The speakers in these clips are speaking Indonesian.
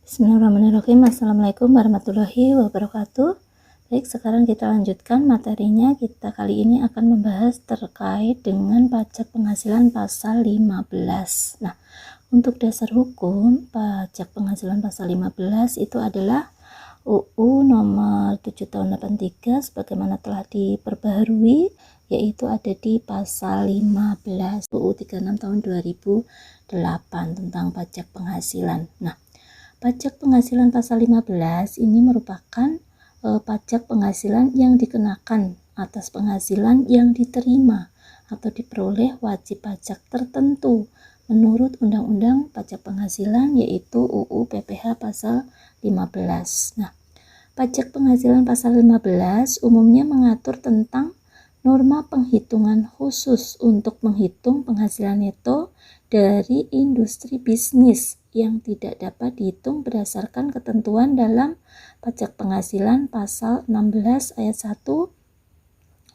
Bismillahirrahmanirrahim. Assalamualaikum warahmatullahi wabarakatuh. Baik, sekarang kita lanjutkan materinya. Kita kali ini akan membahas terkait dengan pajak penghasilan pasal 15. Nah, untuk dasar hukum pajak penghasilan pasal 15 itu adalah UU nomor 7 tahun 83 sebagaimana telah diperbaharui, yaitu ada di pasal 15 UU 36 tahun 2008 tentang pajak penghasilan. Nah, pajak penghasilan pasal 15 ini merupakan pajak penghasilan yang dikenakan atas penghasilan yang diterima atau diperoleh wajib pajak tertentu menurut Undang-Undang Pajak Penghasilan, yaitu UU PPH pasal 15. Nah, pajak penghasilan pasal 15 umumnya mengatur tentang norma penghitungan khusus untuk menghitung penghasilan neto dari industri bisnis yang tidak dapat dihitung berdasarkan ketentuan dalam pajak penghasilan pasal 16 ayat 1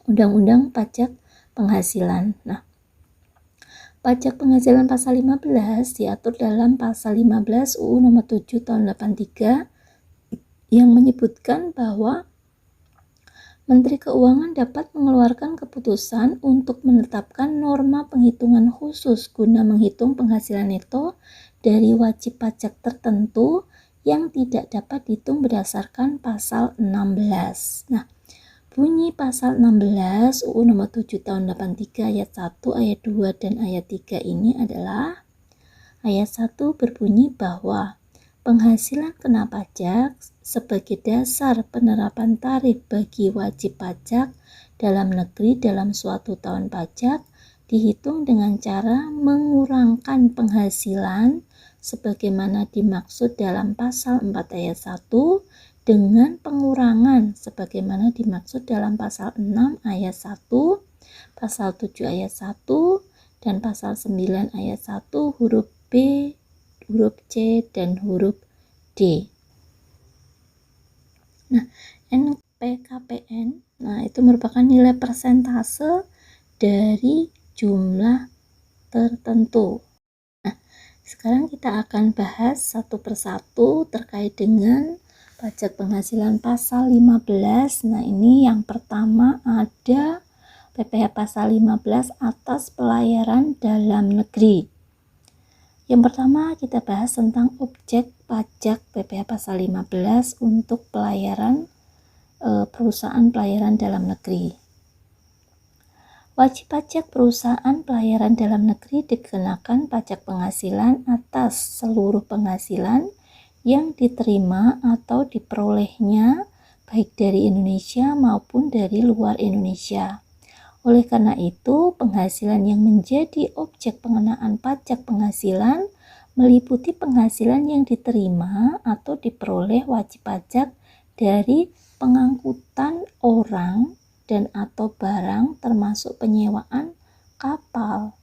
Undang-Undang Pajak Penghasilan. Nah, pajak penghasilan pasal 15 diatur dalam pasal 15 UU nomor 7 tahun 83 yang menyebutkan bahwa Menteri Keuangan dapat mengeluarkan keputusan untuk menetapkan norma penghitungan khusus guna menghitung penghasilan neto dari wajib pajak tertentu yang tidak dapat dihitung berdasarkan pasal 16. Nah, bunyi pasal 16 UU nomor 7 tahun 83 ayat 1, ayat 2, dan ayat 3 ini adalah ayat 1 berbunyi bahwa penghasilan kena pajak sebagai dasar penerapan tarif bagi wajib pajak dalam negeri dalam suatu tahun pajak dihitung dengan cara mengurangkan penghasilan sebagaimana dimaksud dalam pasal 4 ayat 1 dengan pengurangan sebagaimana dimaksud dalam pasal 6 ayat 1, pasal 7 ayat 1, dan pasal 9 ayat 1 huruf B, huruf C, dan huruf D. Nah, NPKPN, itu merupakan nilai persentase dari jumlah tertentu. Nah, sekarang kita akan bahas satu persatu terkait dengan pajak penghasilan pasal 15. Nah, ini yang pertama ada PPh pasal 15 atas pelayaran dalam negeri. Yang pertama kita bahas tentang objek pajak PPh pasal 15 untuk pelayaran perusahaan pelayaran dalam negeri. Wajib pajak perusahaan pelayaran dalam negeri dikenakan pajak penghasilan atas seluruh penghasilan yang diterima atau diperolehnya baik dari Indonesia maupun dari luar Indonesia. Oleh karena itu, penghasilan yang menjadi objek pengenaan pajak penghasilan meliputi penghasilan yang diterima atau diperoleh wajib pajak dari pengangkutan orang dan atau barang termasuk penyewaan kapal.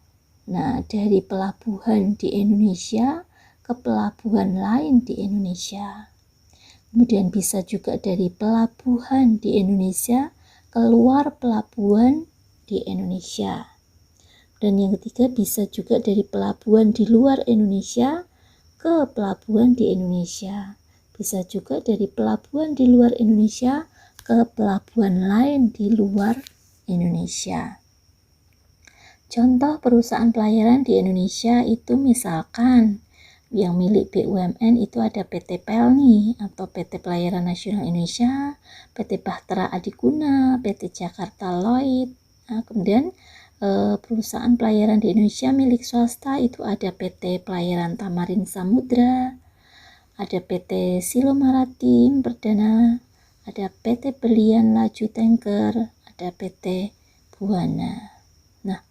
Nah, dari pelabuhan di Indonesia ke pelabuhan lain di Indonesia. Kemudian bisa juga dari pelabuhan di Indonesia keluar pelabuhan di Indonesia. Dan yang ketiga bisa juga dari pelabuhan di luar Indonesia ke pelabuhan di Indonesia. Bisa juga dari pelabuhan di luar Indonesia ke pelabuhan lain di luar Indonesia. Contoh perusahaan pelayaran di Indonesia itu misalkan yang milik BUMN itu ada PT Pelni atau PT Pelayaran Nasional Indonesia, PT Bahtera Adiguna, PT Jakarta Lloyd. Nah, kemudian perusahaan pelayaran di Indonesia milik swasta itu ada PT Pelayaran Tamarin Samudra, ada PT Silo Maritim Perdana, ada PT Berlian Laju Tanker, ada PT Buana. Nah,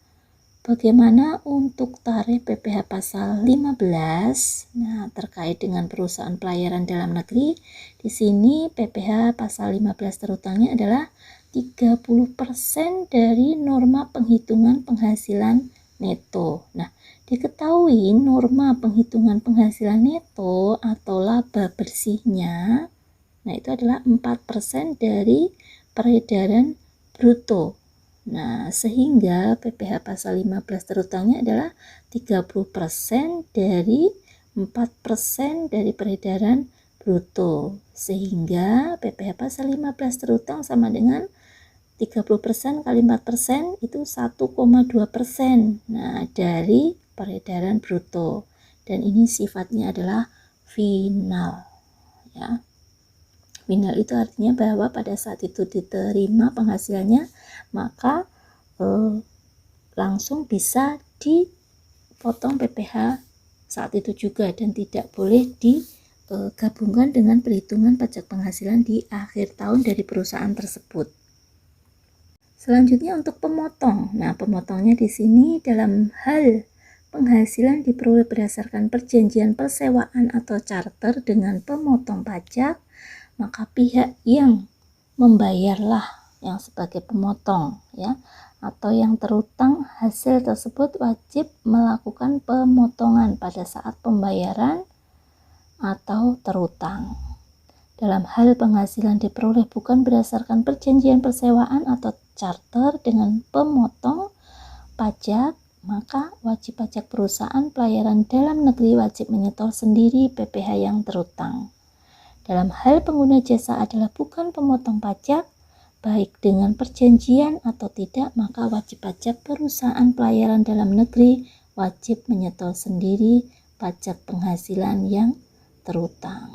bagaimana untuk tarif PPh pasal 15? Nah, terkait dengan perusahaan pelayaran dalam negeri, di sini PPh pasal 15 terutangnya adalah 30% dari norma penghitungan penghasilan neto. Nah, diketahui norma penghitungan penghasilan neto atau laba bersihnya, nah itu adalah 4% dari peredaran bruto. Nah, sehingga PPh pasal 15 terutangnya adalah 30% dari 4% dari peredaran bruto, sehingga PPh pasal 15 terutang sama dengan 30% kali 4% itu 1,2%. Nah, dari peredaran bruto, dan ini sifatnya adalah final, ya. Final itu artinya bahwa pada saat itu diterima penghasilannya, maka langsung bisa dipotong PPh saat itu juga, dan tidak boleh digabungkan dengan perhitungan pajak penghasilan di akhir tahun dari perusahaan tersebut. Selanjutnya untuk pemotong. Nah, pemotongnya di sini dalam hal penghasilan diperoleh berdasarkan perjanjian persewaan atau charter dengan pemotong pajak, maka pihak yang membayarlah yang sebagai pemotong, ya, atau yang terutang hasil tersebut wajib melakukan pemotongan pada saat pembayaran atau terutang. Dalam hal penghasilan diperoleh bukan berdasarkan perjanjian persewaan atau charter dengan pemotong pajak, maka wajib pajak perusahaan pelayaran dalam negeri wajib menyetor sendiri PPh yang terutang. Dalam hal pengguna jasa adalah bukan pemotong pajak, baik dengan perjanjian atau tidak, maka wajib pajak perusahaan pelayaran dalam negeri wajib menyetor sendiri pajak penghasilan yang terutang.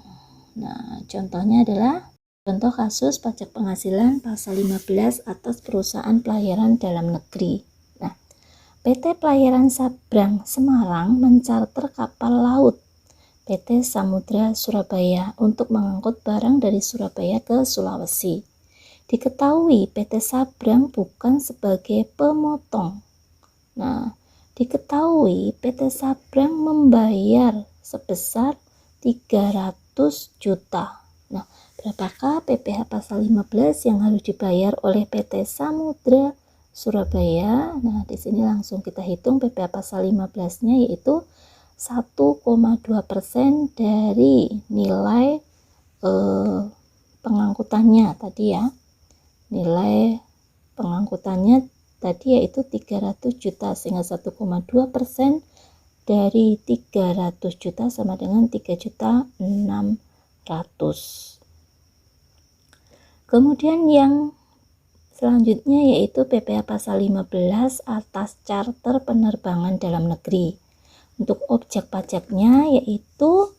Nah, contohnya adalah contoh kasus pajak penghasilan pasal 15 atas perusahaan pelayaran dalam negeri. Nah, PT Pelayaran Sabrang Semarang mencarter kapal laut PT Samudra Surabaya untuk mengangkut barang dari Surabaya ke Sulawesi. Diketahui PT Sabrang bukan sebagai pemotong. Nah, diketahui PT Sabrang membayar sebesar 300 juta. Nah, berapakah PPh pasal 15 yang harus dibayar oleh PT Samudra Surabaya? Nah, di sini langsung kita hitung PPh pasal 15-nya, yaitu 1,2% dari nilai pengangkutannya tadi, ya. Nilai pengangkutannya tadi yaitu 300 juta, sehingga 1,2% dari 300 juta sama dengan 3.600.000. Kemudian yang selanjutnya yaitu PPh pasal 15 atas charter penerbangan dalam negeri. Untuk objek pajaknya yaitu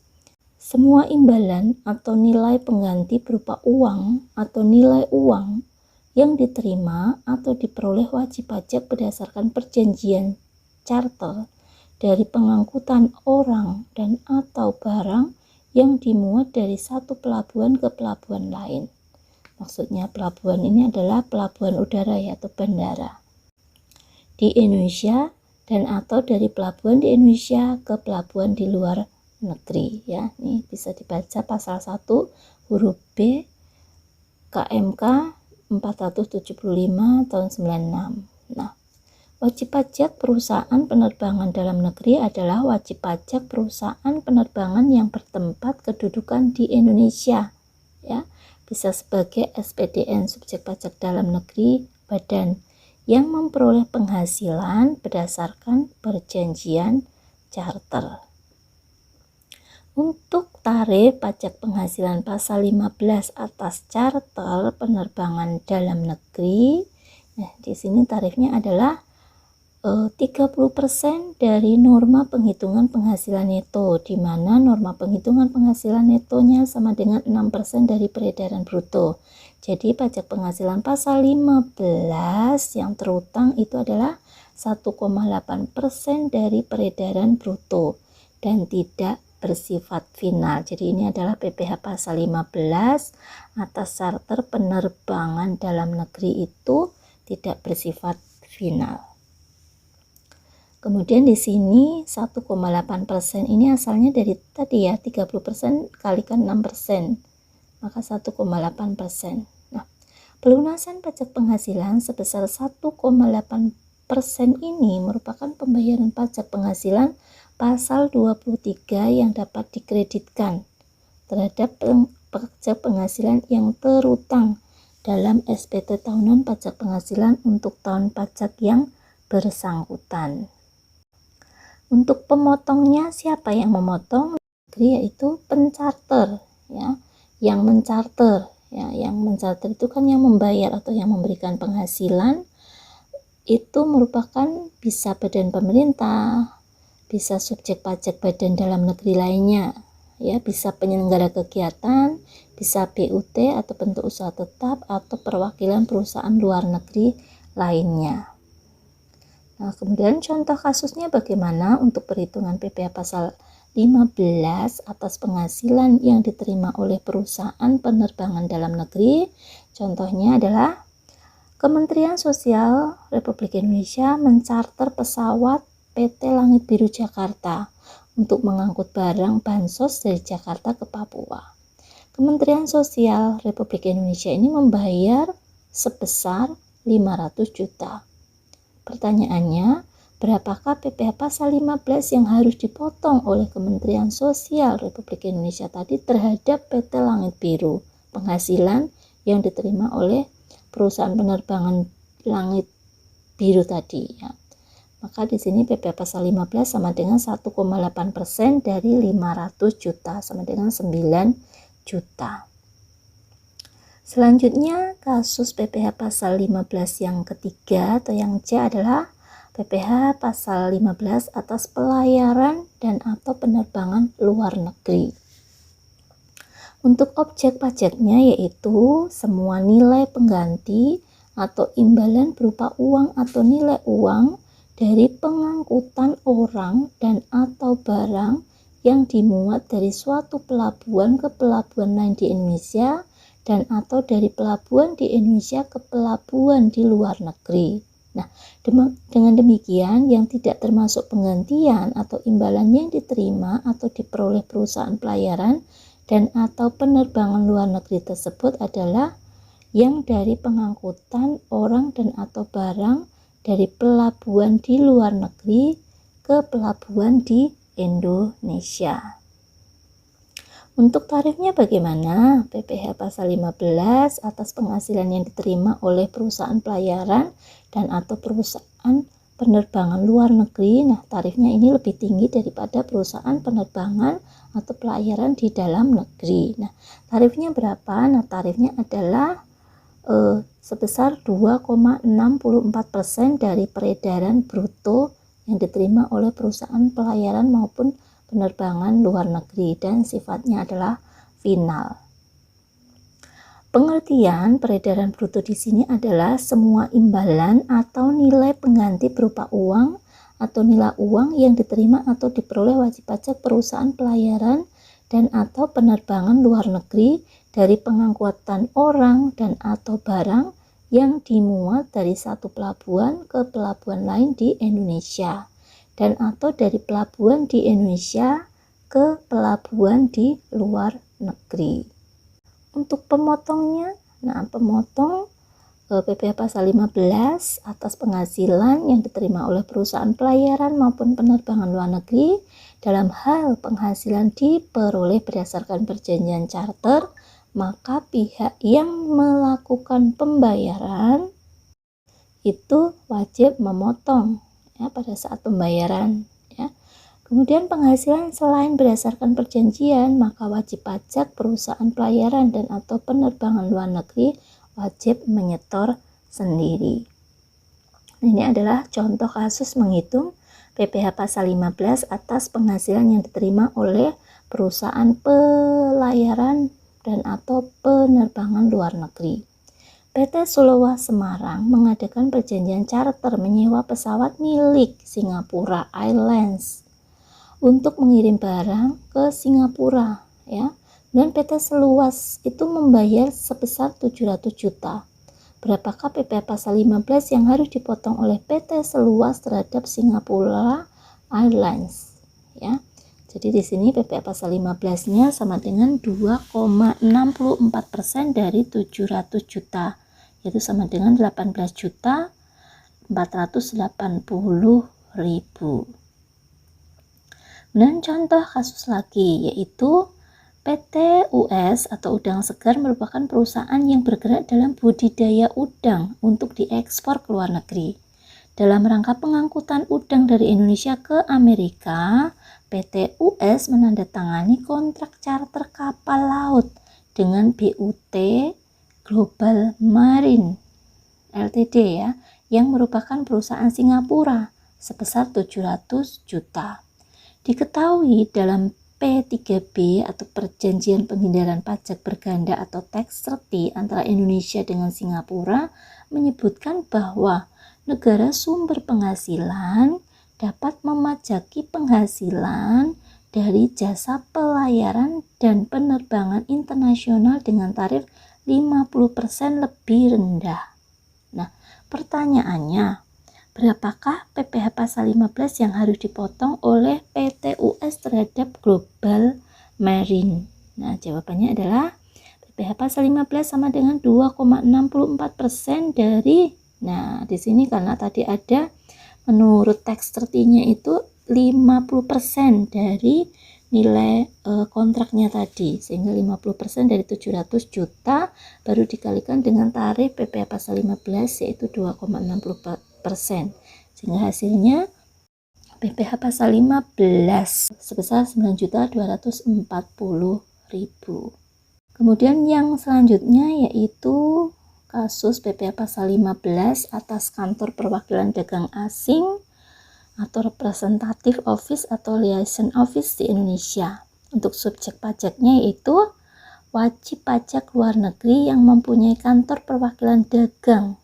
semua imbalan atau nilai pengganti berupa uang atau nilai uang yang diterima atau diperoleh wajib pajak berdasarkan perjanjian charter dari pengangkutan orang dan atau barang yang dimuat dari satu pelabuhan ke pelabuhan lain. Maksudnya pelabuhan ini adalah pelabuhan udara, yaitu bandara di Indonesia, dan atau dari pelabuhan di Indonesia ke pelabuhan di luar negeri, ya. Ini bisa dibaca pasal 1 huruf B KMK 475 tahun 96. Nah, wajib pajak perusahaan penerbangan dalam negeri adalah wajib pajak perusahaan penerbangan yang bertempat kedudukan di Indonesia, ya. Bisa sebagai SPDN subjek pajak dalam negeri, badan yang memperoleh penghasilan berdasarkan perjanjian charter. Untuk tarif pajak penghasilan pasal 15 atas charter penerbangan dalam negeri, nah di sini tarifnya adalah 30% dari norma penghitungan penghasilan neto, di mana norma penghitungan penghasilan netonya sama dengan 6% dari peredaran bruto. Jadi pajak penghasilan pasal 15 yang terutang itu adalah 1,8% dari peredaran bruto dan tidak bersifat final. Jadi ini adalah PPh pasal 15 atas charter penerbangan dalam negeri itu tidak bersifat final. Kemudian di sini 1,8% ini asalnya dari tadi, ya, 30% kalikan 6%, maka 1,8%. Nah, pelunasan pajak penghasilan sebesar 1,8% ini merupakan pembayaran pajak penghasilan pasal 23 yang dapat dikreditkan terhadap pajak penghasilan yang terutang dalam SPT tahunan pajak penghasilan untuk tahun pajak yang bersangkutan. Untuk pemotongnya, siapa yang memotong? Yaitu pencharter, ya, yang mencarter, ya, yang mencarter itu kan yang membayar atau yang memberikan penghasilan. Itu merupakan bisa badan pemerintah, bisa subjek pajak badan dalam negeri lainnya, ya, bisa penyelenggara kegiatan, bisa BUT atau bentuk usaha tetap, atau perwakilan perusahaan luar negeri lainnya. Nah, kemudian contoh kasusnya bagaimana untuk perhitungan PPh pasal 15 atas penghasilan yang diterima oleh perusahaan penerbangan dalam negeri. Contohnya adalah Kementerian Sosial Republik Indonesia mencarter pesawat PT Langit Biru Jakarta untuk mengangkut barang bansos dari Jakarta ke Papua. Kementerian Sosial Republik Indonesia ini membayar sebesar 500 juta. Pertanyaannya, berapakah PPh pasal 15 yang harus dipotong oleh Kementerian Sosial Republik Indonesia tadi terhadap PT Langit Biru, penghasilan yang diterima oleh perusahaan penerbangan Langit Biru tadi, ya. Maka di sini PPh pasal 15 sama dengan 1,8% dari 500 juta sama dengan 9 juta. Selanjutnya, kasus PPh pasal 15 yang ketiga atau yang C adalah PPh pasal 15 atas pelayaran dan atau penerbangan luar negeri. Untuk objek pajaknya yaitu semua nilai pengganti atau imbalan berupa uang atau nilai uang dari pengangkutan orang dan atau barang yang dimuat dari suatu pelabuhan ke pelabuhan lain di Indonesia dan atau dari pelabuhan di Indonesia ke pelabuhan di luar negeri. Nah, dengan demikian yang tidak termasuk penggantian atau imbalan yang diterima atau diperoleh perusahaan pelayaran dan atau penerbangan luar negeri tersebut adalah yang dari pengangkutan orang dan atau barang dari pelabuhan di luar negeri ke pelabuhan di Indonesia. Untuk tarifnya bagaimana? PPh pasal 15 atas penghasilan yang diterima oleh perusahaan pelayaran dan atau perusahaan penerbangan luar negeri. Nah, tarifnya ini lebih tinggi daripada perusahaan penerbangan atau pelayaran di dalam negeri. Nah, tarifnya berapa? Nah, tarifnya adalah sebesar 2,64% dari peredaran bruto yang diterima oleh perusahaan pelayaran maupun penerbangan luar negeri dan sifatnya adalah final. Pengertian peredaran bruto di sini adalah semua imbalan atau nilai pengganti berupa uang atau nilai uang yang diterima atau diperoleh wajib pajak perusahaan pelayaran dan atau penerbangan luar negeri dari pengangkutan orang dan atau barang yang dimuat dari satu pelabuhan ke pelabuhan lain di Indonesia dan atau dari pelabuhan di Indonesia ke pelabuhan di luar negeri. Untuk pemotongnya, nah pemotong PPh pasal 15 atas penghasilan yang diterima oleh perusahaan pelayaran maupun penerbangan luar negeri dalam hal penghasilan diperoleh berdasarkan perjanjian charter, maka pihak yang melakukan pembayaran itu wajib memotong, ya, pada saat pembayaran, ya. Kemudian penghasilan selain berdasarkan perjanjian, maka wajib pajak perusahaan pelayaran dan atau penerbangan luar negeri wajib menyetor sendiri. Ini adalah contoh kasus menghitung PPh pasal 15 atas penghasilan yang diterima oleh perusahaan pelayaran dan atau penerbangan luar negeri. PT Suluwa Semarang mengadakan perjanjian charter menyewa pesawat milik Singapura Airlines untuk mengirim barang ke Singapura, ya. Dan PT Seluas itu membayar sebesar 700 juta. Berapakah PPh pasal 15 yang harus dipotong oleh PT Seluas terhadap Singapura Airlines, ya. Jadi di sini PPh pasal 15-nya sama dengan 2,64% dari 700 juta, yaitu sama dengan 18.480.000. Dan contoh kasus lagi yaitu PT US atau Udang Segar merupakan perusahaan yang bergerak dalam budidaya udang untuk diekspor ke luar negeri. Dalam rangka pengangkutan udang dari Indonesia ke Amerika, PT US menandatangani kontrak charter kapal laut dengan BUT Global Marine Ltd ya, yang merupakan perusahaan Singapura sebesar 700 juta. Diketahui dalam P3B atau Perjanjian Penghindaran Pajak Berganda atau Tax Treaty antara Indonesia dengan Singapura menyebutkan bahwa negara sumber penghasilan dapat memajaki penghasilan dari jasa pelayaran dan penerbangan internasional dengan tarif 50% lebih rendah. Nah, pertanyaannya, berapakah PPh pasal 15 yang harus dipotong oleh PT US terhadap Global Marine? Nah, jawabannya adalah PPh pasal 15 sama dengan 2,64% dari, nah di sini karena tadi ada menurut teks tertinya itu 50% dari nilai kontraknya tadi, sehingga 50% dari 700 juta baru dikalikan dengan tarif PPh pasal 15 yaitu 2,64%, sehingga hasilnya PPh pasal 15 sebesar 9.240.000. Kemudian yang selanjutnya yaitu kasus PPh pasal 15 atas Kantor Perwakilan Dagang Asing atau Representative Office atau Liaison Office di Indonesia. Untuk subjek pajaknya yaitu wajib pajak luar negeri yang mempunyai kantor perwakilan dagang.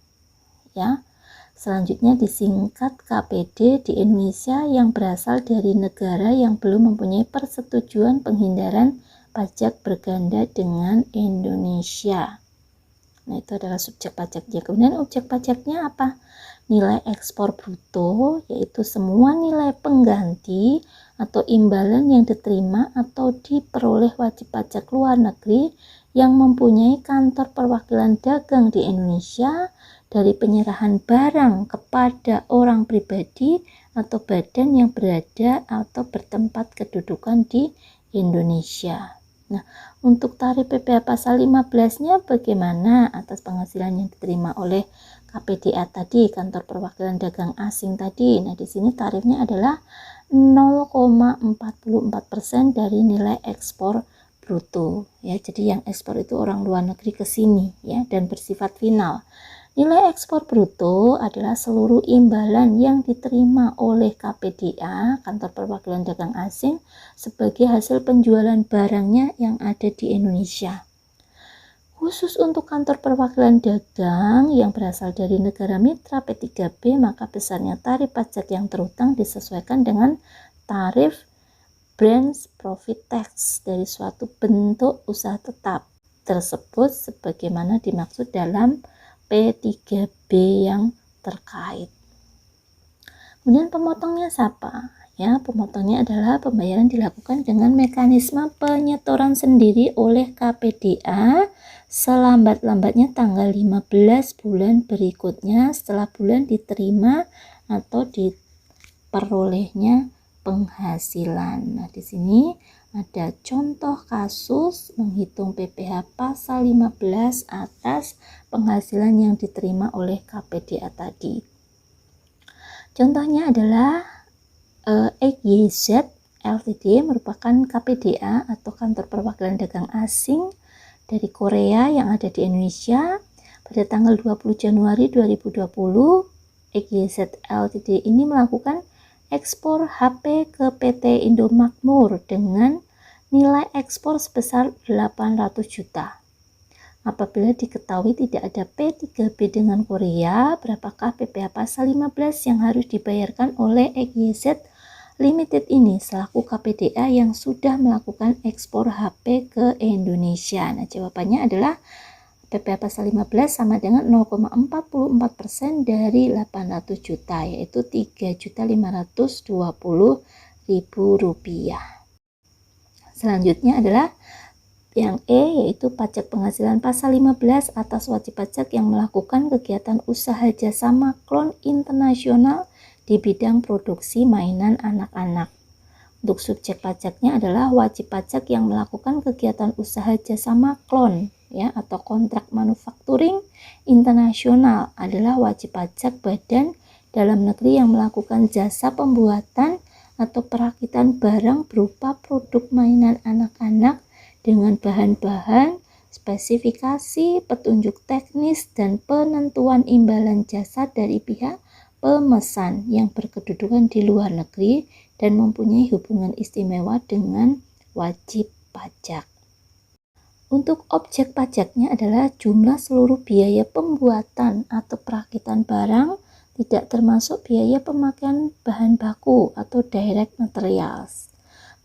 Ya. Selanjutnya disingkat KPD di Indonesia yang berasal dari negara yang belum mempunyai persetujuan penghindaran pajak berganda dengan Indonesia. Nah, itu adalah subjek pajaknya. Kemudian objek pajaknya apa? Nilai ekspor bruto, yaitu semua nilai pengganti atau imbalan yang diterima atau diperoleh wajib pajak luar negeri yang mempunyai kantor perwakilan dagang di Indonesia dari penyerahan barang kepada orang pribadi atau badan yang berada atau bertempat kedudukan di Indonesia. Nah, untuk tarif PPh pasal 15-nya bagaimana atas penghasilan yang diterima oleh KPDA tadi, Kantor Perwakilan Dagang Asing tadi. Nah, di sini tarifnya adalah 0,44% dari nilai ekspor bruto ya. Jadi yang ekspor itu orang luar negeri ke sini ya, dan bersifat final. Nilai ekspor bruto adalah seluruh imbalan yang diterima oleh KPDA, Kantor Perwakilan Dagang Asing, sebagai hasil penjualan barangnya yang ada di Indonesia. Khusus untuk kantor perwakilan dagang yang berasal dari negara mitra P3B, maka besarnya tarif pajak yang terhutang disesuaikan dengan tarif branch profit tax dari suatu bentuk usaha tetap tersebut sebagaimana dimaksud dalam P3B yang terkait. Kemudian pemotongnya siapa? Ya, pemotongnya adalah pembayaran dilakukan dengan mekanisme penyetoran sendiri oleh KPDA selambat-lambatnya tanggal 15 bulan berikutnya setelah bulan diterima atau diperolehnya penghasilan. Nah, di sini ada contoh kasus menghitung PPh pasal 15 atas penghasilan yang diterima oleh KPDA tadi. Contohnya adalah XYZ Ltd merupakan KPDA atau Kantor Perwakilan Dagang Asing dari Korea yang ada di Indonesia. Pada tanggal 20 Januari 2020, XYZ Ltd ini melakukan ekspor HP ke PT Indomakmur dengan nilai ekspor sebesar 800 juta. Apabila diketahui tidak ada P3B dengan Korea, berapakah PPh pasal 15 yang harus dibayarkan oleh XYZ Limited ini selaku KPDA yang sudah melakukan ekspor HP ke Indonesia? Nah, jawabannya adalah PPh pasal 15 sama dengan 0,44% dari 800 juta, yaitu Rp3.520.000. Selanjutnya adalah yang E, yaitu pajak penghasilan pasal 15 atas wajib pajak yang melakukan kegiatan usaha jasa maklon internasional di bidang produksi mainan anak-anak. Untuk subjek pajaknya adalah wajib pajak yang melakukan kegiatan usaha jasa maklon ya, atau kontrak manufacturing internasional adalah wajib pajak badan dalam negeri yang melakukan jasa pembuatan atau perakitan barang berupa produk mainan anak-anak dengan bahan-bahan, spesifikasi, petunjuk teknis, dan penentuan imbalan jasa dari pihak pemesan yang berkedudukan di luar negeri dan mempunyai hubungan istimewa dengan wajib pajak. Untuk objek pajaknya adalah jumlah seluruh biaya pembuatan atau perakitan barang, tidak termasuk biaya pemakaian bahan baku atau direct materials.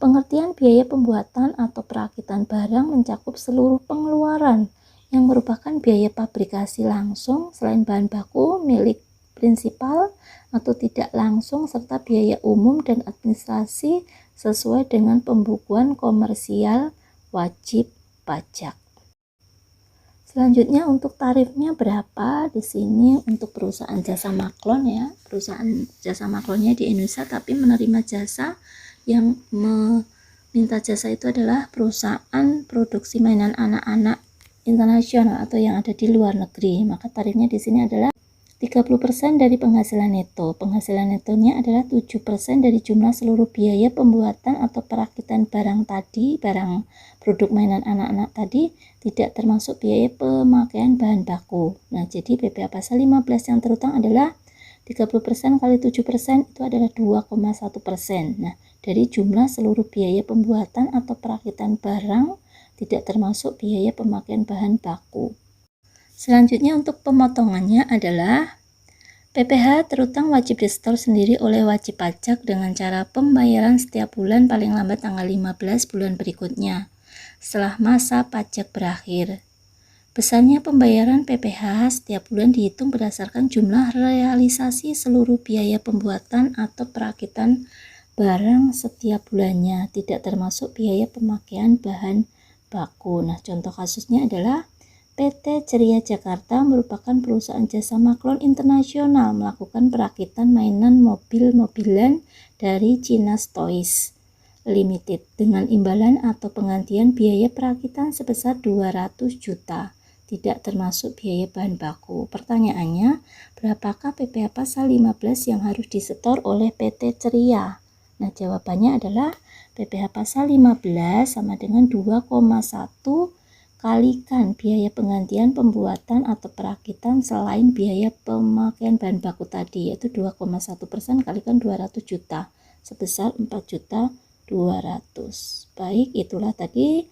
Pengertian biaya pembuatan atau perakitan barang mencakup seluruh pengeluaran yang merupakan biaya pabrikasi langsung selain bahan baku, milik prinsipal atau tidak langsung, serta biaya umum dan administrasi sesuai dengan pembukuan komersial wajib pajak. Selanjutnya untuk tarifnya berapa? Di sini untuk perusahaan jasa maklon ya, perusahaan jasa maklonnya di Indonesia tapi menerima jasa, yang meminta jasa itu adalah perusahaan produksi mainan anak-anak internasional atau yang ada di luar negeri. Maka tarifnya di sini adalah 30% dari penghasilan neto. Penghasilan netonya adalah 7% dari jumlah seluruh biaya pembuatan atau perakitan barang tadi, barang produk mainan anak-anak tadi, tidak termasuk biaya pemakaian bahan baku. Nah, jadi PPh pasal 15 yang terutang adalah 30% kali 7% itu adalah 2,1%. Nah, dari jumlah seluruh biaya pembuatan atau perakitan barang, tidak termasuk biaya pemakaian bahan baku. Selanjutnya untuk pemotongannya adalah PPh terutang wajib disetor sendiri oleh wajib pajak dengan cara pembayaran setiap bulan paling lambat tanggal 15 bulan berikutnya setelah masa pajak berakhir. Besarnya pembayaran PPh setiap bulan dihitung berdasarkan jumlah realisasi seluruh biaya pembuatan atau perakitan barang setiap bulannya, tidak termasuk biaya pemakaian bahan baku. Nah, contoh kasusnya adalah PT Ceria Jakarta merupakan perusahaan jasa maklon internasional melakukan perakitan mainan mobil-mobilan dari Chinas Toys Limited dengan imbalan atau penggantian biaya perakitan sebesar 200 juta, tidak termasuk biaya bahan baku. Pertanyaannya, berapakah PPh pasal 15 yang harus disetor oleh PT Ceria? Nah, jawabannya adalah PPh pasal 15 sama dengan 2,1 kalikan biaya penggantian pembuatan atau perakitan selain biaya pemakaian bahan baku tadi, yaitu 2,1% kalikan 200 juta sebesar 4.200.000. Baik, itulah tadi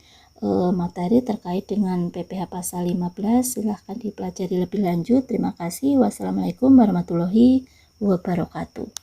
materi terkait dengan PPh pasal 15. Silahkan dipelajari lebih lanjut. Terima kasih. Wassalamualaikum warahmatullahi wabarakatuh.